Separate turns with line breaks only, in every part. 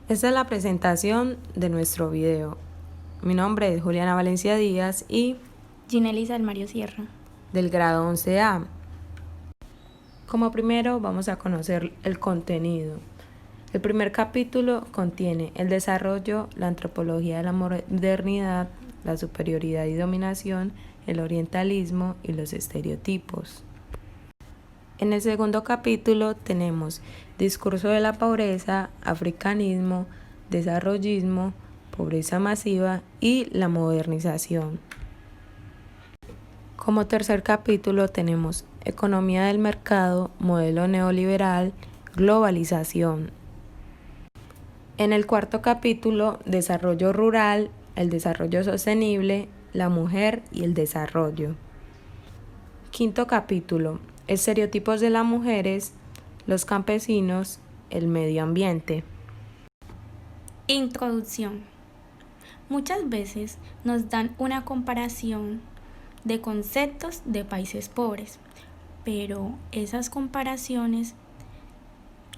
Esta es la presentación de nuestro video. Mi nombre es Juliana Valencia Díaz y
Ginelisa del Mario Sierra,
del grado 11A. Como primero vamos a conocer el contenido. El primer capítulo contiene el desarrollo, la antropología de la modernidad, la superioridad y dominación, el orientalismo y los estereotipos. En el segundo capítulo tenemos discurso de la pobreza, africanismo, desarrollismo, pobreza masiva y la modernización. Como tercer capítulo tenemos economía del mercado, modelo neoliberal, globalización. En el cuarto capítulo, desarrollo rural, el desarrollo sostenible, la mujer y el desarrollo. Quinto capítulo, estereotipos de las mujeres, los campesinos, el medio ambiente.
Introducción. Muchas veces nos dan una comparación de conceptos de países pobres, pero esas comparaciones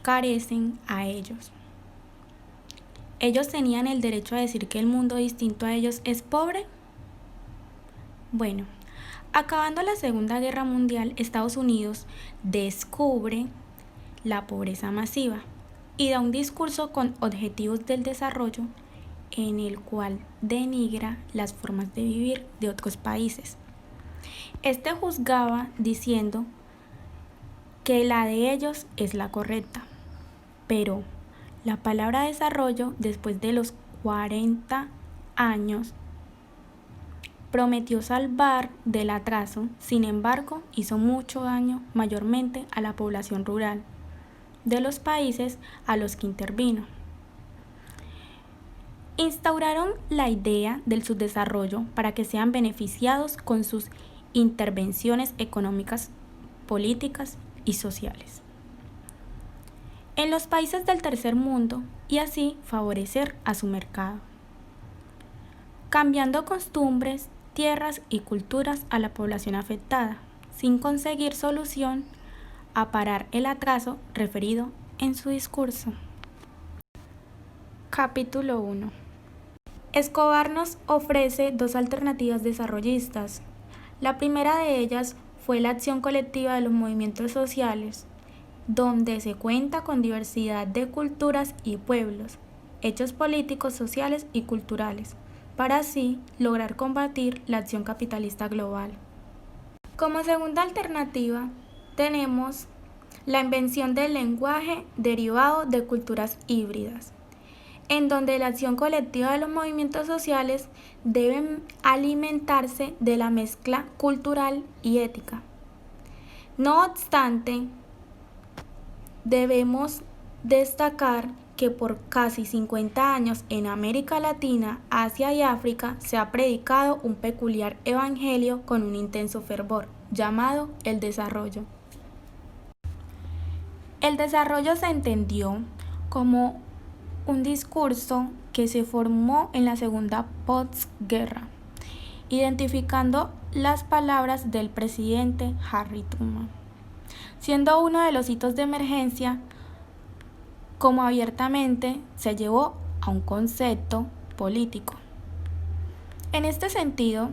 carecen a ellos. ¿Ellos tenían el derecho a decir que el mundo distinto a ellos es pobre? Bueno, acabando la Segunda Guerra Mundial, Estados Unidos descubre la pobreza masiva y da un discurso con objetivos del desarrollo en el cual denigra las formas de vivir de otros países. Este juzgaba diciendo que la de ellos es la correcta, pero la palabra desarrollo, después de los 40 años, prometió salvar del atraso, sin embargo, hizo mucho daño mayormente a la población rural de los países a los que intervino. Instauraron la idea del subdesarrollo para que sean beneficiados con sus intervenciones económicas, políticas y sociales en los países del tercer mundo y así favorecer a su mercado, cambiando costumbres, tierras y culturas a la población afectada, sin conseguir solución a parar el atraso referido en su discurso. Capítulo 1. Escobar nos ofrece dos alternativas desarrollistas. La primera de ellas fue la acción colectiva de los movimientos sociales, donde se cuenta con diversidad de culturas y pueblos, hechos políticos, sociales y culturales, para así lograr combatir la acción capitalista global. Como segunda alternativa, tenemos la invención del lenguaje derivado de culturas híbridas, en donde la acción colectiva de los movimientos sociales deben alimentarse de la mezcla cultural y ética. No obstante, debemos destacar que por casi 50 años en América Latina, Asia y África se ha predicado un peculiar evangelio con un intenso fervor, llamado el desarrollo. El desarrollo se entendió como un discurso que se formó en la segunda posguerra, identificando las palabras del presidente Harry Truman, siendo uno de los hitos de emergencia, como abiertamente se llevó a un concepto político. En este sentido,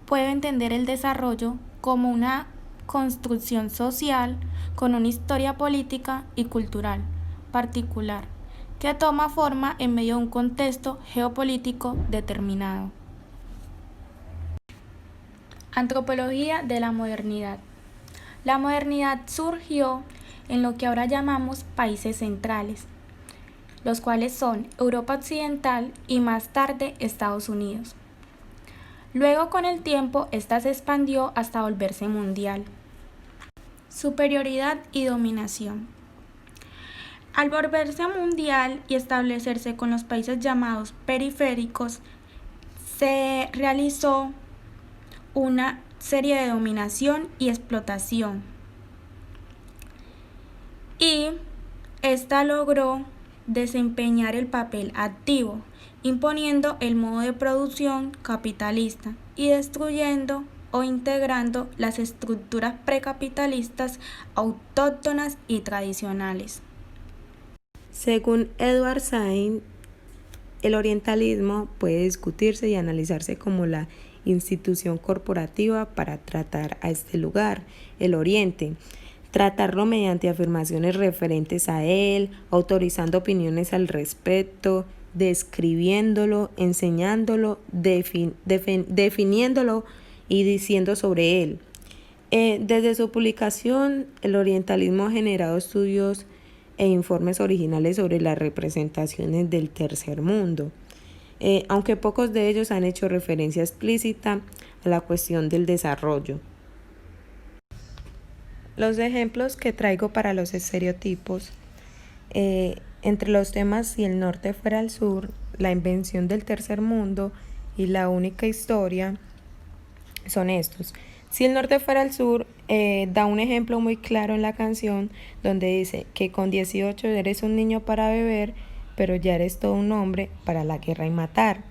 puedo entender el desarrollo como una construcción social con una historia política y cultural particular, que toma forma en medio de un contexto geopolítico determinado. Antropología de la modernidad. La modernidad surgió en lo que ahora llamamos países centrales, los cuales son Europa Occidental y más tarde Estados Unidos. Luego, con el tiempo, esta se expandió hasta volverse mundial. Superioridad y dominación. Al volverse mundial y establecerse con los países llamados periféricos, se realizó una serie de dominación y explotación. Y esta logró desempeñar el papel activo, imponiendo el modo de producción capitalista y destruyendo o integrando las estructuras precapitalistas autóctonas y tradicionales.
Según Edward Said, el orientalismo puede discutirse y analizarse como la institución corporativa para tratar a este lugar, el Oriente, tratarlo mediante afirmaciones referentes a él, autorizando opiniones al respecto, describiéndolo, enseñándolo, definiéndolo y diciendo sobre él. Desde su publicación, el orientalismo ha generado estudios e informes originales sobre las representaciones del tercer mundo, aunque pocos de ellos han hecho referencia explícita a la cuestión del desarrollo. Los ejemplos que traigo para los estereotipos, entre los temas Si el norte fuera el sur, La invención del tercer mundo y La única historia, son estos. Si el norte fuera el sur, da un ejemplo muy claro en la canción donde dice que con 18 eres un niño para beber, pero ya eres todo un hombre para la guerra y matar.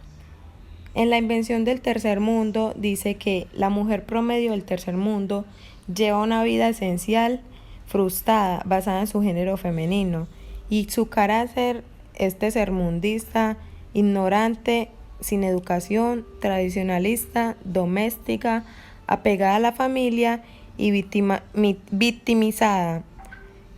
En La invención del tercer mundo dice que la mujer promedio del tercer mundo lleva una vida esencial, frustrada, basada en su género femenino, y su carácter es tercermundista, ignorante, sin educación, tradicionalista, doméstica, apegada a la familia y victimizada.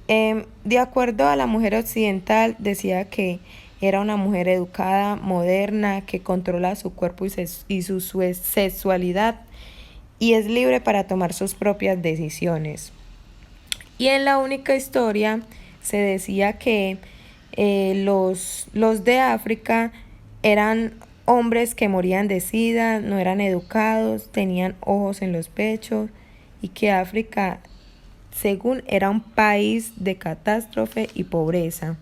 De acuerdo a la mujer occidental, decía que era una mujer educada, moderna, que controla su cuerpo y su sexualidad y es libre para tomar sus propias decisiones. Y en La única historia se decía que los de África eran hombres que morían de sida, no eran educados, tenían ojos en los pechos y que África, según, era un país de catástrofe y pobreza.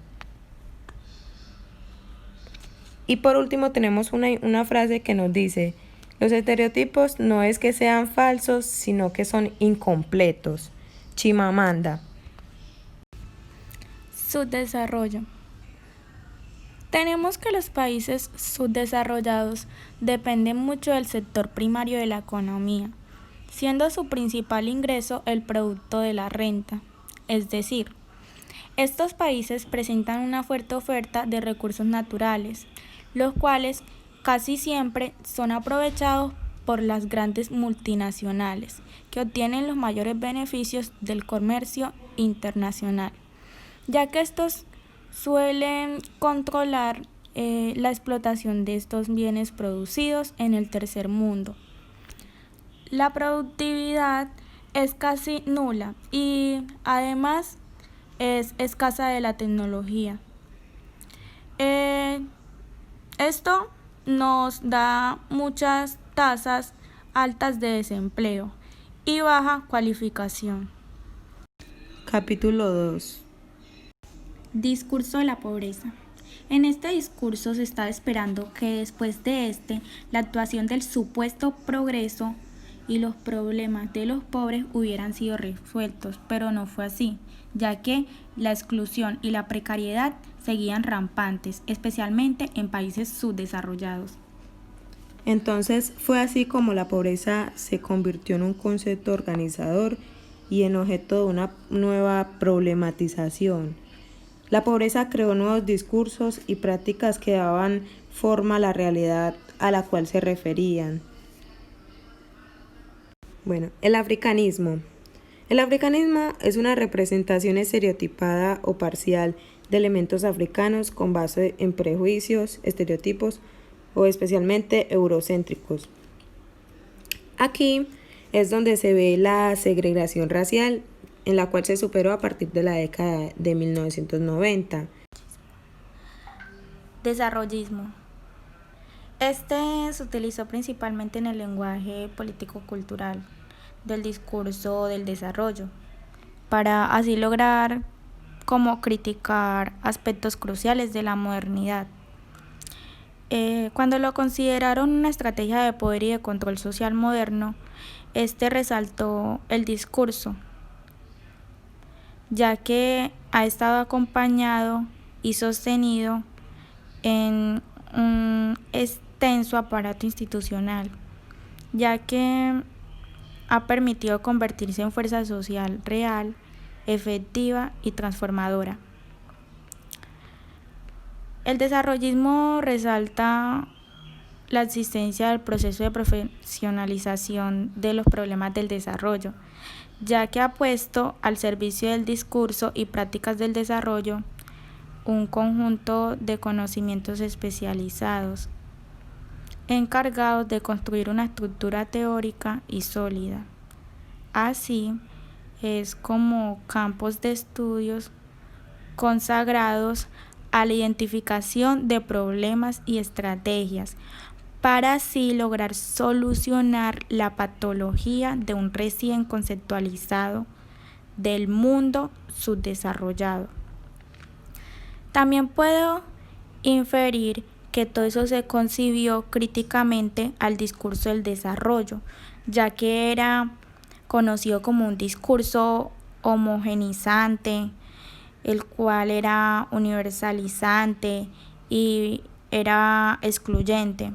Y por último tenemos una frase que nos dice: los estereotipos no es que sean falsos, sino que son incompletos. Chimamanda.
Subdesarrollo. Tenemos que los países subdesarrollados dependen mucho del sector primario de la economía, siendo su principal ingreso el producto de la renta. Es decir, estos países presentan una fuerte oferta de recursos naturales, los cuales casi siempre son aprovechados por las grandes multinacionales, que obtienen los mayores beneficios del comercio internacional, ya que estos suelen controlar la explotación de estos bienes producidos en el tercer mundo. La productividad es casi nula y además es escasa de la tecnología. Esto nos da muchas tasas altas de desempleo y baja cualificación.
Capítulo 2.
Discurso de la pobreza. En este discurso se está esperando que después de la actuación del supuesto progreso y los problemas de los pobres hubieran sido resueltos, pero no fue así, ya que la exclusión y la precariedad seguían rampantes, especialmente en países subdesarrollados.
Entonces fue así como la pobreza se convirtió en un concepto organizador y en objeto de una nueva problematización. La pobreza creó nuevos discursos y prácticas que daban forma a la realidad a la cual se referían. Bueno, el africanismo. El africanismo es una representación estereotipada o parcial de elementos africanos con base en prejuicios, estereotipos o especialmente eurocéntricos. Aquí es donde se ve la segregación racial, en la cual se superó a partir de la década de 1990.
Desarrollismo. Este se utilizó principalmente en el lenguaje político-cultural del discurso del desarrollo, para así lograr como criticar aspectos cruciales de la modernidad. Cuando lo consideraron una estrategia de poder y de control social moderno, resaltó el discurso, ya que ha estado acompañado y sostenido en un extenso aparato institucional, ya que ha permitido convertirse en fuerza social real, efectiva y transformadora. El desarrollismo resalta la existencia del proceso de profesionalización de los problemas del desarrollo, ya que ha puesto al servicio del discurso y prácticas del desarrollo un conjunto de conocimientos especializados, encargados de construir una estructura teórica y sólida. Así es como campos de estudios consagrados a la identificación de problemas y estrategias para así lograr solucionar la patología de un recién conceptualizado del mundo subdesarrollado. También puedo inferir que todo eso se concibió críticamente al discurso del desarrollo, ya que era conocido como un discurso homogenizante, el cual era universalizante y era excluyente.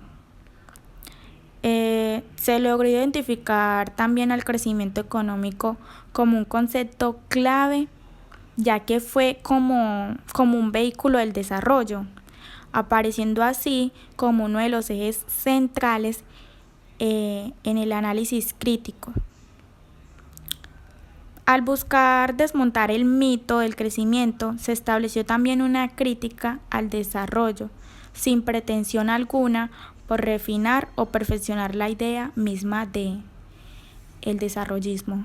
Se logró identificar también al crecimiento económico como un concepto clave, ya que fue como un vehículo del desarrollo, apareciendo así como uno de los ejes centrales en el análisis crítico. Al buscar desmontar el mito del crecimiento, se estableció también una crítica al desarrollo, sin pretensión alguna por refinar o perfeccionar la idea misma de el desarrollismo.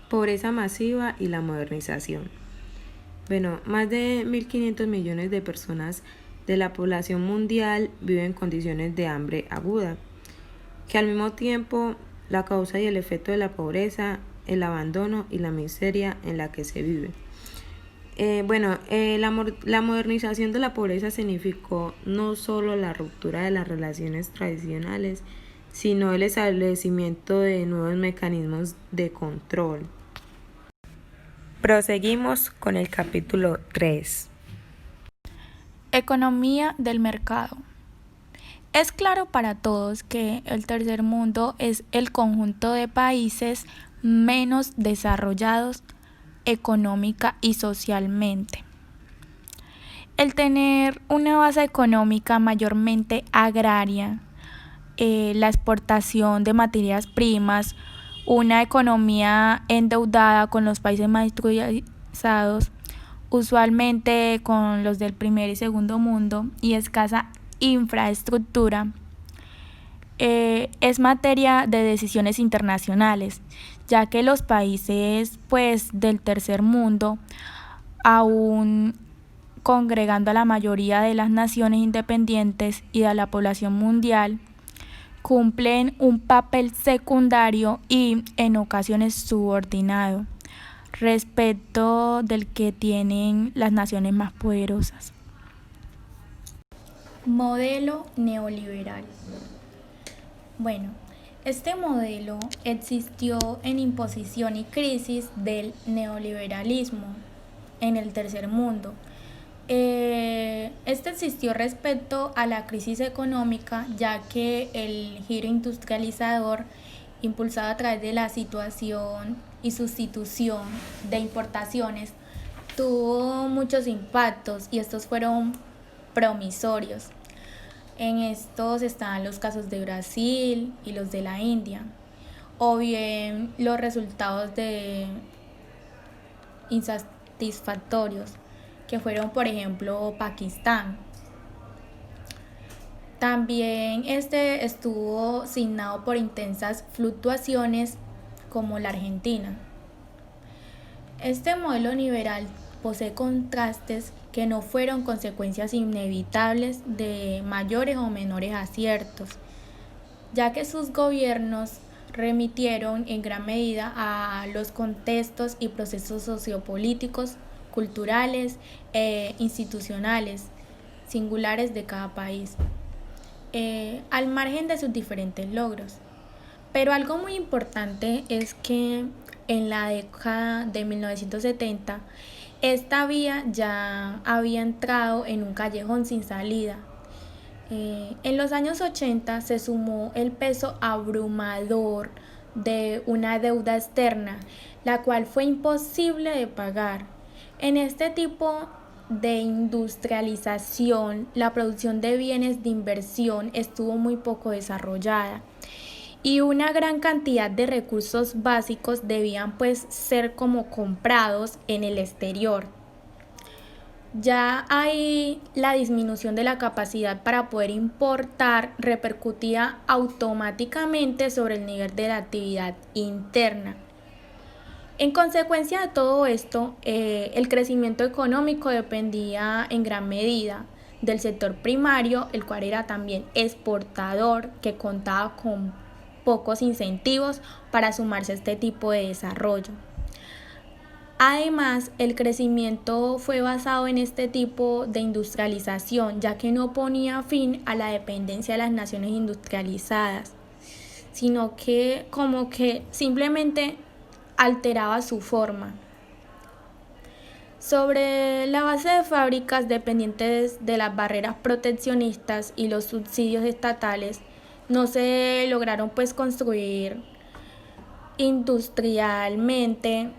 Pobreza masiva y la modernización. Bueno, más de 1.500 millones de personas de la población mundial viven en condiciones de hambre aguda, que al mismo tiempo la causa y el efecto de la pobreza, el abandono y la miseria en la que se vive. La modernización de la pobreza significó no solo la ruptura de las relaciones tradicionales, sino el establecimiento de nuevos mecanismos de control. Proseguimos con el capítulo 3.
Economía del mercado. Es claro para todos que el tercer mundo es el conjunto de países menos desarrollados económica y socialmente. El tener una base económica mayormente agraria, la exportación de materias primas, una economía endeudada con los países más industrializados, usualmente con los del primer y segundo mundo, y escasa infraestructura, es materia de decisiones internacionales, ya que los países del tercer mundo, aún congregando a la mayoría de las naciones independientes y de la población mundial, cumplen un papel secundario y en ocasiones subordinado respecto del que tienen las naciones más poderosas. Modelo neoliberal. Bueno, este modelo existió en imposición y crisis del neoliberalismo en el tercer mundo. Este existió respecto a la crisis económica, ya que el giro industrializador, impulsado a través de la situación y sustitución de importaciones, tuvo muchos impactos y estos fueron promisorios. En estos están los casos de Brasil y los de la India, o bien los resultados de insatisfactorios, que fueron, por ejemplo, Pakistán. También este estuvo signado por intensas fluctuaciones, como la Argentina. Este modelo liberal posee contrastes que no fueron consecuencias inevitables de mayores o menores aciertos, ya que sus gobiernos remitieron en gran medida a los contextos y procesos sociopolíticos, culturales e institucionales singulares de cada país, al margen de sus diferentes logros. Pero algo muy importante es que en la década de 1970 esta vía ya había entrado en un callejón sin salida. En los años 80 se sumó el peso abrumador de una deuda externa, la cual fue imposible de pagar. En este tipo de industrialización, la producción de bienes de inversión estuvo muy poco desarrollada y una gran cantidad de recursos básicos debían pues ser como comprados en el exterior. Ya ahí la disminución de la capacidad para poder importar repercutía automáticamente sobre el nivel de la actividad interna. En consecuencia de todo esto, el crecimiento económico dependía en gran medida del sector primario, el cual era también exportador, que contaba con pocos incentivos para sumarse a este tipo de desarrollo. Además, el crecimiento fue basado en este tipo de industrialización, ya que no ponía fin a la dependencia de las naciones industrializadas, sino que como que simplemente alteraba su forma. Sobre la base de fábricas dependientes de las barreras proteccionistas y los subsidios estatales, no se lograron pues construir industrialmente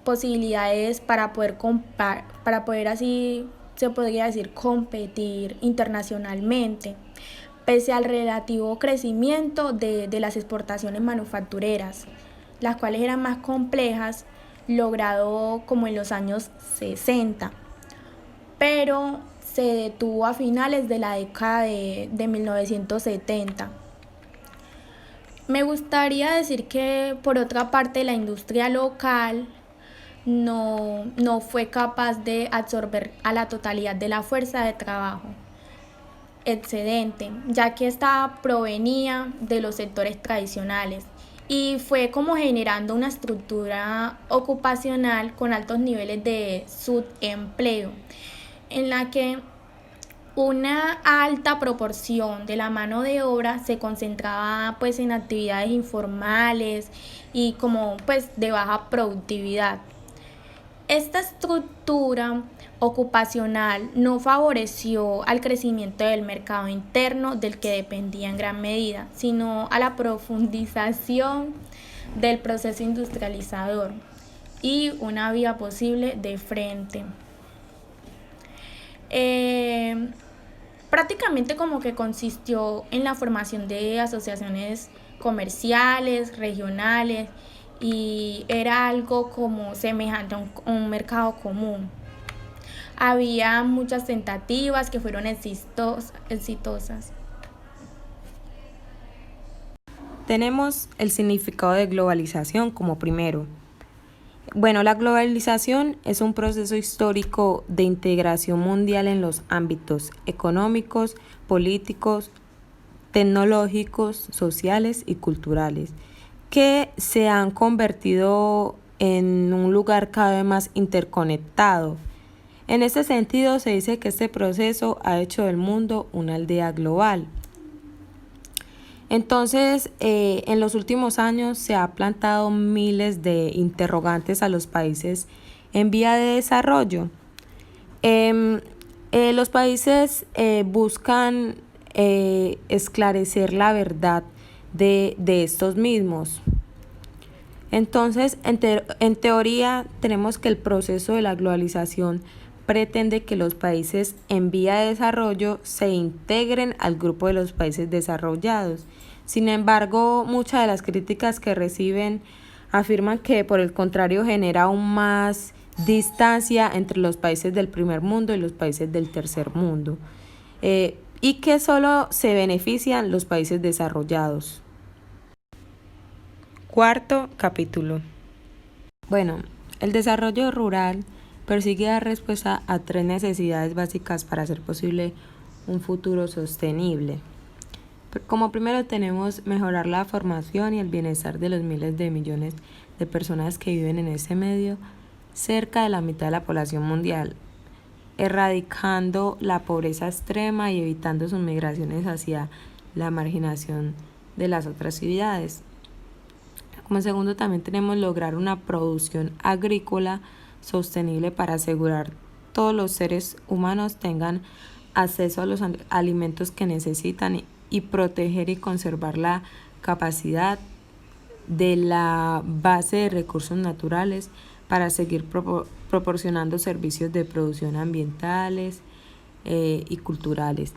posibilidades para poder así se podría decir competir internacionalmente, pese al relativo crecimiento de las exportaciones manufactureras, las cuales eran más complejas, logrado como en los años 60, pero se detuvo a finales de la década de 1970. Me gustaría decir que por otra parte la industria local no fue capaz de absorber a la totalidad de la fuerza de trabajo excedente, ya que esta provenía de los sectores tradicionales y fue como generando una estructura ocupacional con altos niveles de subempleo, en la que una alta proporción de la mano de obra se concentraba pues en actividades informales y como pues de baja productividad. Esta estructura ocupacional no favoreció al crecimiento del mercado interno del que dependía en gran medida, sino a la profundización del proceso industrializador y una vía posible de frente. Prácticamente como que consistió en la formación de asociaciones comerciales, regionales, y era algo como semejante a un mercado común. Había muchas tentativas que fueron exitosas.
Tenemos el significado de globalización como primero. Bueno, la globalización es un proceso histórico de integración mundial en los ámbitos económicos, políticos, tecnológicos, sociales y culturales, que se han convertido en un lugar cada vez más interconectado. En este sentido, se dice que este proceso ha hecho del mundo una aldea global. Entonces, en los últimos años se ha plantado miles de interrogantes a los países en vía de desarrollo. Los países buscan esclarecer la verdad de estos mismos. Entonces, en teoría, tenemos que el proceso de la globalización pretende que los países en vía de desarrollo se integren al grupo de los países desarrollados. Sin embargo, muchas de las críticas que reciben afirman que por el contrario genera aún más distancia entre los países del primer mundo y los países del tercer mundo, y que solo se benefician los países desarrollados. Cuarto capítulo. Bueno, el desarrollo rural persigue dar respuesta a 3 necesidades básicas para hacer posible un futuro sostenible. Como primero tenemos mejorar la formación y el bienestar de los miles de millones de personas que viven en ese medio, cerca de la mitad de la población mundial, erradicando la pobreza extrema y evitando sus migraciones hacia la marginación de las otras ciudades. Como segundo también tenemos lograr una producción agrícola sostenible para asegurar todos los seres humanos tengan acceso a los alimentos que necesitan y proteger y conservar la capacidad de la base de recursos naturales para seguir proporcionando servicios de producción ambientales y culturales.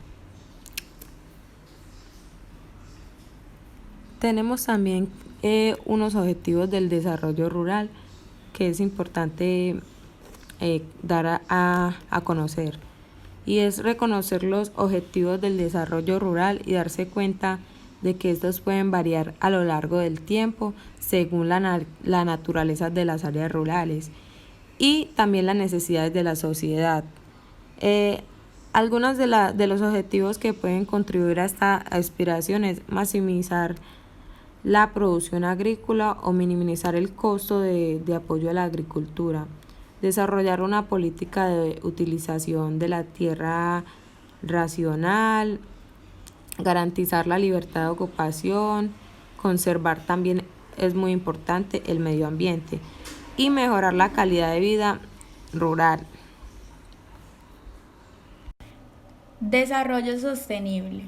Tenemos también unos objetivos del desarrollo rural que es importante dar a conocer, y es reconocer los objetivos del desarrollo rural y darse cuenta de que estos pueden variar a lo largo del tiempo según la naturaleza de las áreas rurales y también las necesidades de la sociedad. Algunos de los objetivos que pueden contribuir a esta aspiración es maximizar la producción agrícola o minimizar el costo de apoyo a la agricultura, desarrollar una política de utilización de la tierra racional, garantizar la libertad de ocupación, conservar también es muy importante el medio ambiente y mejorar la calidad de vida rural.
Desarrollo sostenible.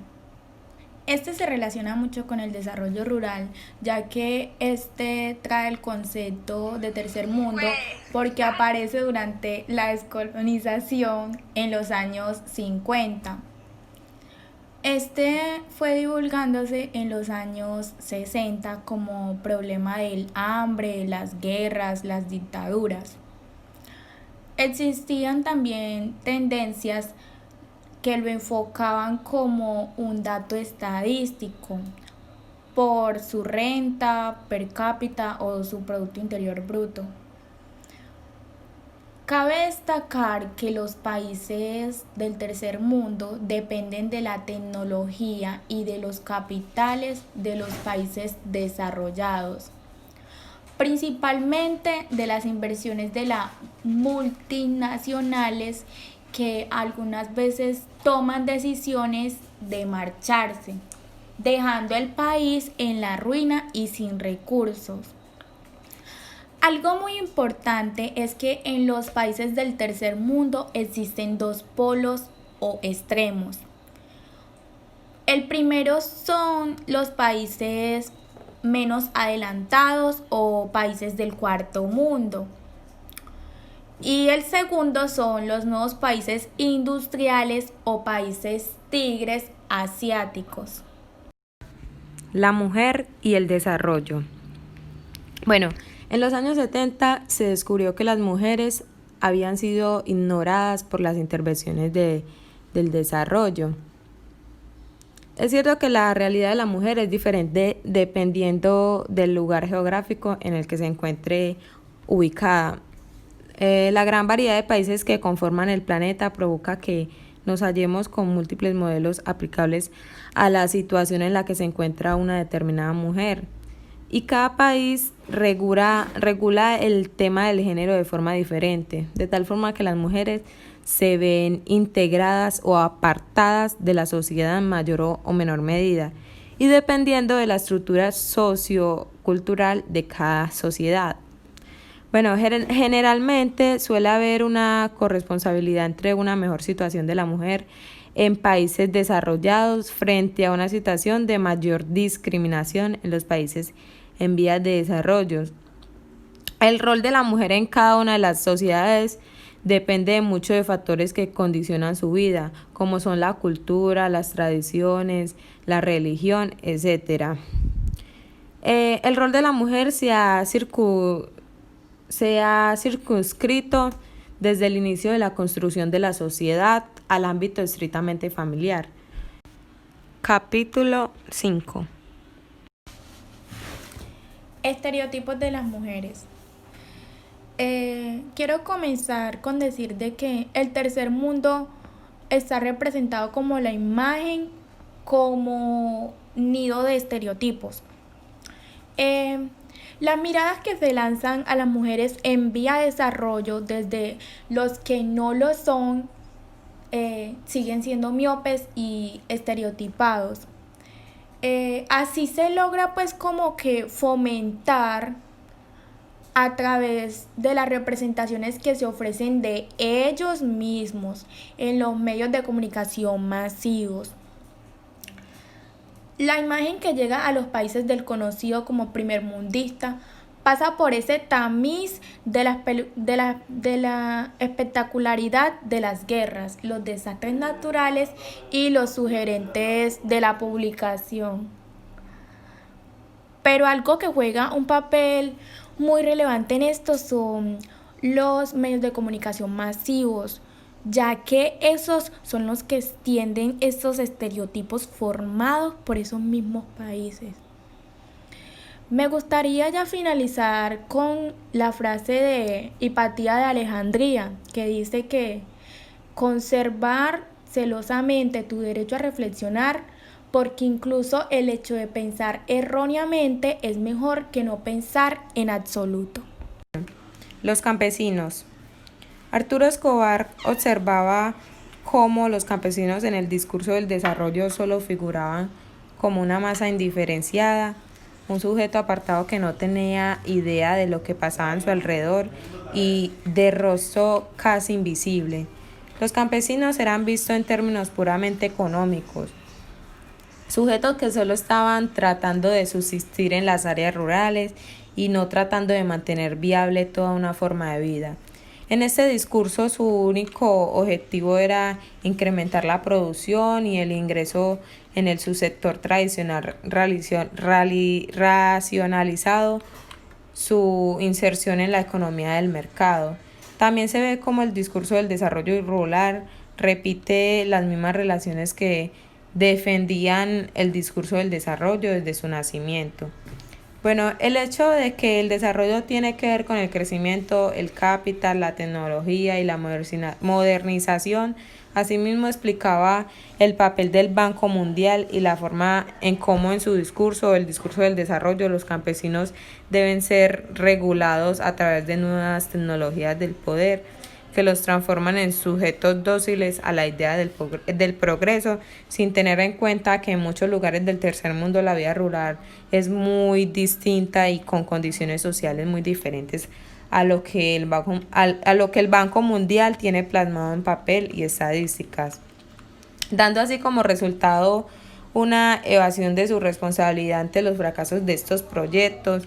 Este se relaciona mucho con el desarrollo rural, ya que este trae el concepto de tercer mundo porque aparece durante la descolonización en los años 50. Este fue divulgándose en los años 60 como problema del hambre, las guerras, las dictaduras. Existían también tendencias que lo enfocaban como un dato estadístico por su renta per cápita o su Producto Interior Bruto. Cabe destacar que los países del tercer mundo dependen de la tecnología y de los capitales de los países desarrollados, principalmente de las inversiones de las multinacionales que algunas veces toman decisiones de marcharse, dejando el país en la ruina y sin recursos. Algo muy importante es que en los países del tercer mundo existen dos polos o extremos. El primero son los países menos adelantados o países del cuarto mundo. Y el segundo son los nuevos países industriales o países tigres asiáticos.
La mujer y el desarrollo. Bueno, en los años 70 se descubrió que las mujeres habían sido ignoradas por las intervenciones del desarrollo. Es cierto que la realidad de la mujer es diferente dependiendo del lugar geográfico en el que se encuentre ubicada. La gran variedad de países que conforman el planeta provoca que nos hallemos con múltiples modelos aplicables a la situación en la que se encuentra una determinada mujer. Y cada país regula el tema del género de forma diferente, de tal forma que las mujeres se ven integradas o apartadas de la sociedad en mayor o menor medida, y dependiendo de la estructura sociocultural de cada sociedad. Bueno, generalmente suele haber una corresponsabilidad entre una mejor situación de la mujer en países desarrollados frente a una situación de mayor discriminación en los países en vías de desarrollo. El rol de la mujer en cada una de las sociedades depende de muchos de factores que condicionan su vida, como son la cultura, las tradiciones, la religión, etc. El rol de la mujer se ha circunscrito desde el inicio de la construcción de la sociedad al ámbito estrictamente familiar. Capítulo 5.
Estereotipos de las mujeres. Quiero comenzar con decir de que el tercer mundo está representado como la imagen, como nido de estereotipos. Las miradas que se lanzan a las mujeres en vía de desarrollo, desde los que no lo son, siguen siendo miopes y estereotipados. Así se logra pues como que fomentar a través de las representaciones que se ofrecen de ellos mismos en los medios de comunicación masivos. La imagen que llega a los países del conocido como primermundista pasa por ese tamiz de la espectacularidad de las guerras, los desastres naturales y los sugerentes de la publicación. Pero algo que juega un papel muy relevante en esto son los medios de comunicación masivos, ya que esos son los que extienden estos estereotipos formados por esos mismos países. Me gustaría ya finalizar con la frase de Hipatía de Alejandría, que dice que conservar celosamente tu derecho a reflexionar, porque incluso el hecho de pensar erróneamente es mejor que no pensar en absoluto.
Los campesinos. Arturo Escobar observaba cómo los campesinos en el discurso del desarrollo solo figuraban como una masa indiferenciada, un sujeto apartado que no tenía idea de lo que pasaba en su alrededor y de rostro casi invisible. Los campesinos eran vistos en términos puramente económicos, sujetos que solo estaban tratando de subsistir en las áreas rurales y no tratando de mantener viable toda una forma de vida. En este discurso su único objetivo era incrementar la producción y el ingreso en el subsector tradicional racionalizado, su inserción en la economía del mercado. También se ve como el discurso del desarrollo rural repite las mismas relaciones que defendían el discurso del desarrollo desde su nacimiento. Bueno, el hecho de que el desarrollo tiene que ver con el crecimiento, el capital, la tecnología y la modernización, asimismo explicaba el papel del Banco Mundial y la forma en cómo en su discurso, el discurso del desarrollo, los campesinos deben ser regulados a través de nuevas tecnologías del poder que los transforman en sujetos dóciles a la idea del progreso, sin tener en cuenta que en muchos lugares del tercer mundo la vida rural es muy distinta y con condiciones sociales muy diferentes a lo que el Banco Mundial tiene plasmado en papel y estadísticas, dando así como resultado una evasión de su responsabilidad ante los fracasos de estos proyectos.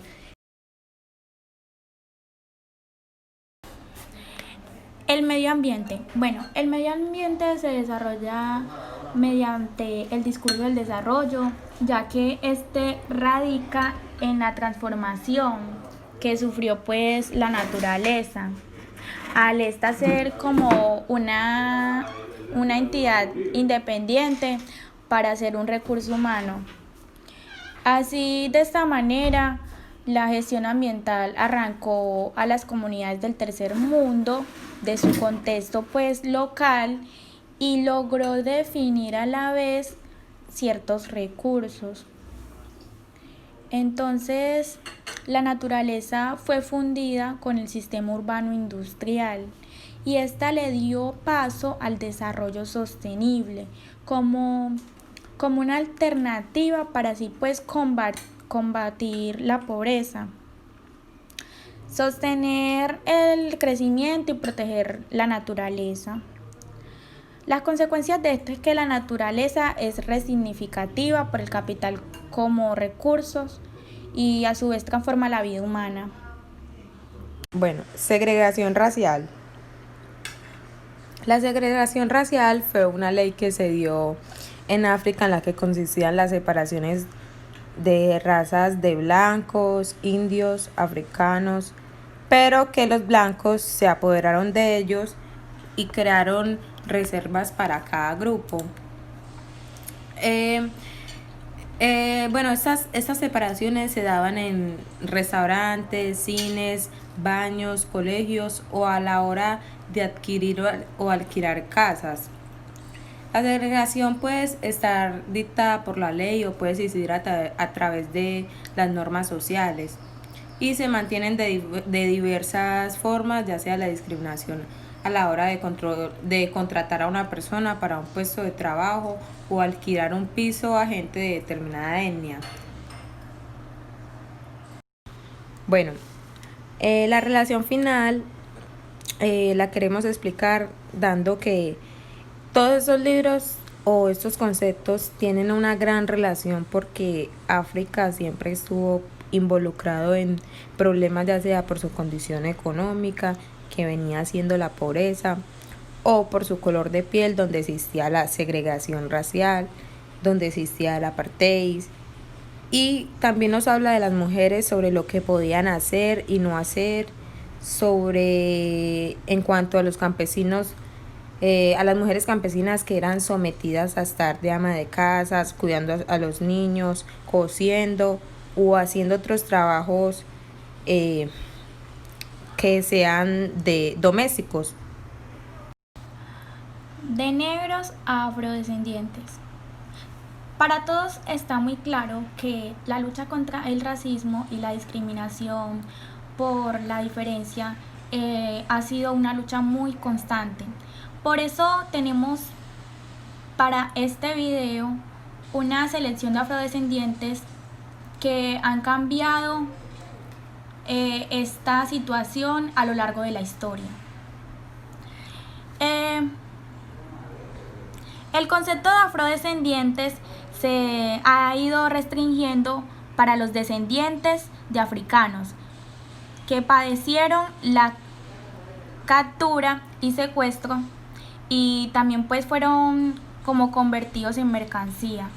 El medio ambiente. Bueno, el medio ambiente se desarrolla mediante el discurso del desarrollo, ya que este radica en la transformación que sufrió pues la naturaleza. Al esta ser como una entidad independiente para ser un recurso humano. Así, de esta manera, la gestión ambiental arrancó a las comunidades del tercer mundo de su contexto pues local y logró definir a la vez ciertos recursos. Entonces, la naturaleza fue fundida con el sistema urbano industrial y esta le dio paso al desarrollo sostenible como una alternativa para así pues combatir la pobreza, sostener el crecimiento y proteger la naturaleza. Las consecuencias de esto es que la naturaleza es resignificativa por el capital como recursos y a su vez transforma la vida humana.
Bueno, segregación racial. La segregación racial fue una ley que se dio en África en la que consistían las separaciones de razas de blancos, indios, africanos, pero que los blancos se apoderaron de ellos y crearon reservas para cada grupo. Bueno, estas separaciones se daban en restaurantes, cines, baños, colegios o a la hora de adquirir o alquilar casas. La segregación puede estar dictada por la ley o puede existir a través de las normas sociales y se mantienen de diversas formas, ya sea la discriminación a la hora de contratar a una persona para un puesto de trabajo o alquilar un piso a gente de determinada etnia. Bueno, la relación final la queremos explicar dando que todos estos libros o estos conceptos tienen una gran relación porque África siempre estuvo involucrado en problemas ya sea por su condición económica, que venía siendo la pobreza, o por su color de piel, donde existía la segregación racial, donde existía el apartheid. Y también nos habla de las mujeres sobre lo que podían hacer y no hacer, sobre en cuanto a los campesinos, a las mujeres campesinas que eran sometidas a estar de ama de casas, cuidando a los niños, cosiendo o haciendo otros trabajos que sean de domésticos.
De negros a afrodescendientes. Para todos está muy claro que la lucha contra el racismo y la discriminación por la diferencia ha sido una lucha muy constante. Por eso tenemos para este video una selección de afrodescendientes que han cambiado esta situación a lo largo de la historia. El concepto de afrodescendientes se ha ido restringiendo para los descendientes de africanos que padecieron la captura y secuestro y también pues fueron como convertidos en mercancía.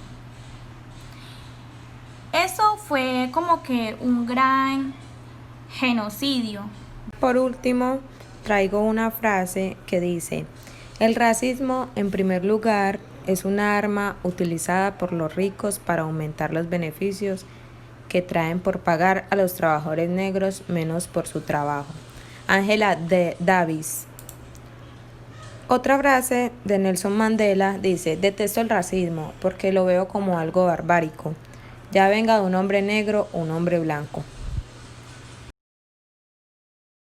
Eso fue como que un gran genocidio.
Por último, traigo una frase que dice: el racismo, en primer lugar, es una arma utilizada por los ricos para aumentar los beneficios que traen por pagar a los trabajadores negros menos por su trabajo. Angela Davis. Otra frase de Nelson Mandela dice: detesto el racismo porque lo veo como algo barbárico, ya venga de un hombre negro o un hombre blanco.